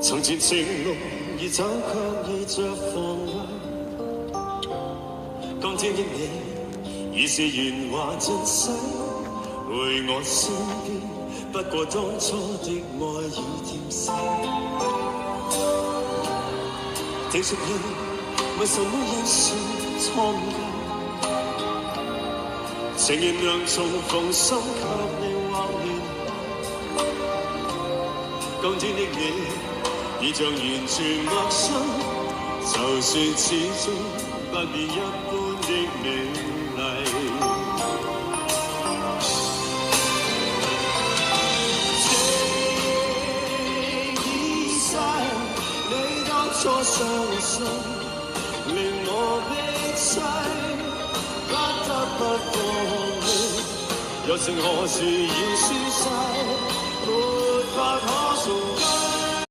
從前情路已走，卻已着防衛。當天的你已是圓滑盡洗，回我身邊，不過當初的愛已漸逝。聽說你為什麼因信蒼涼？情願讓重逢心卻令畫面當天的你已像完全陌生，就算始終不變一般的美麗。情已逝，你當初傷心，令我悲凄，不得不放棄。又剩何時已輸晒，沒法可